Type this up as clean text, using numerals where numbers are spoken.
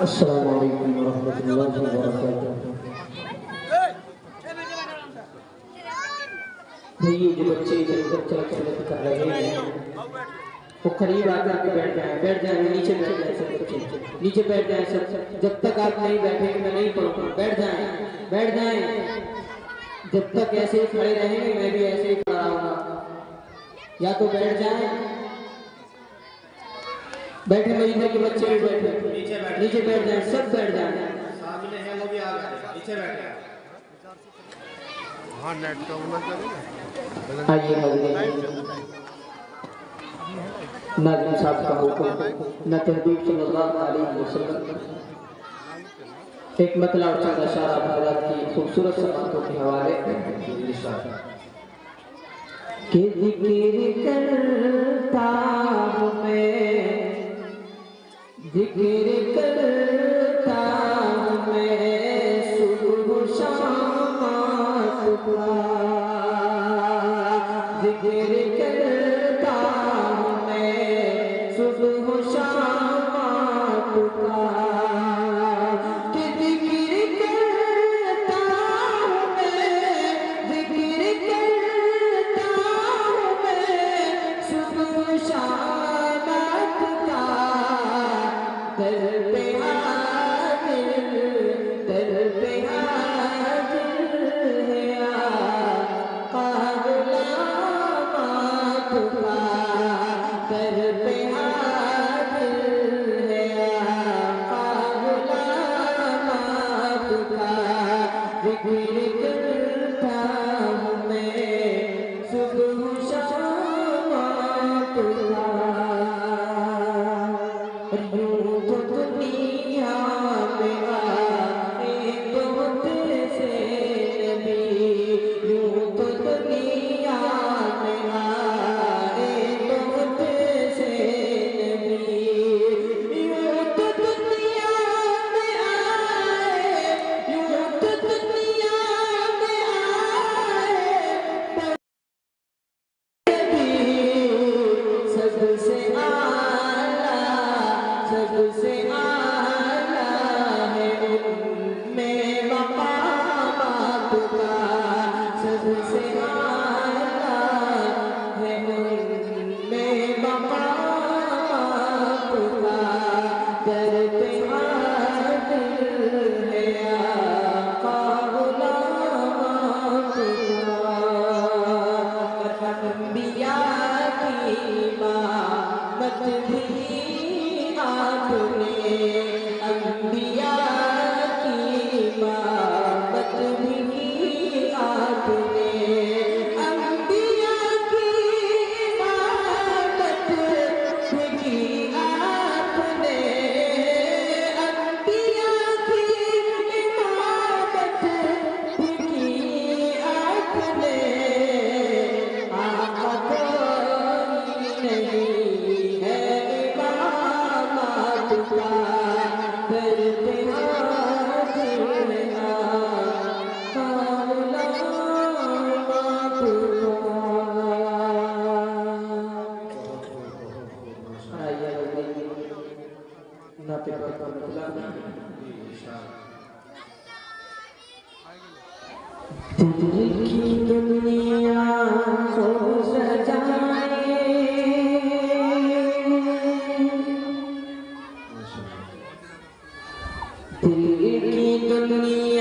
السلام علیکم ورحمۃ اللہ وبرکاتہ۔ یہ جو بچے چلت کر رہے ہیں وہ قریب آ کر کے بیٹھ جائیں نیچے بیٹھ جائیں سب بچے نیچے بیٹھ جائیں سب، جب تک آپ نہیں بیٹھیں گے میں نہیں پڑھوں گا، بیٹھ جائیں، جب تک ایسے ہی کھڑے رہیں گے میں بھی ایسے ہی کھڑا رہوں گا، یا تو بیٹھ جائیں، بیٹھے مدینہ کے بچے بھی بیٹھے نیچے بیٹھ جائیں، سب بیٹھ جائیں، سامنے ہیں وہ بھی آ گئے نیچے بیٹھ جائیں۔ ہاں نیٹ کا ہونا چاہیے۔ آئیے حضرت ناظم صاحب کا حکم نہ تحبیب صلی اللہ علیہ وسلم ایک مطلع اور چند اشارہ حضرات کی خوبصورت سماعتوں کے حوالے کہ ذکر کرتا ہوں میں، ذکر کرتا ہوں میں صبح و شام کا، ذکر کرتا ہوں میں صبح و شام کا، کہ ذکر کرتا ہوں میں، ذکر کرتا ہوں میں صبح و شام کا، در پہ حاضر ہے آقا غلامات کا، در پہ حاضر ہے آقا غلامات کا، ذکر کرتا ہوں میں صبح و شام کا۔ یوں تو دنیا میں آئے بہت سے نبی، یوں تو دنیا میں آئے بہت سے نبی، یوں تو دنیا میں آئے، یوں تو دنیا میں آئے سب سے اعلیٰ، سب سے اعلیٰ ہے ان میں مقامات کا، سب سے اعلیٰ ہے ان میں مقامات کا، در پہ حاضر ہے آقا غلامات کا، انبیاء کی امامت بھی آپ نے، انبیاء کی امامت بھی آپ نے، انبیاء کی امامت بھی آپ نے، انبیاء کی امامت بھی آپ نے، آقا کوئی نہیں ہے امامات کا، در پہ حاضر ہے آقا غلامات کا۔ آئیے نعت پاک کا مطلب دل کی دنیا کو سجائے، دل کی دنیا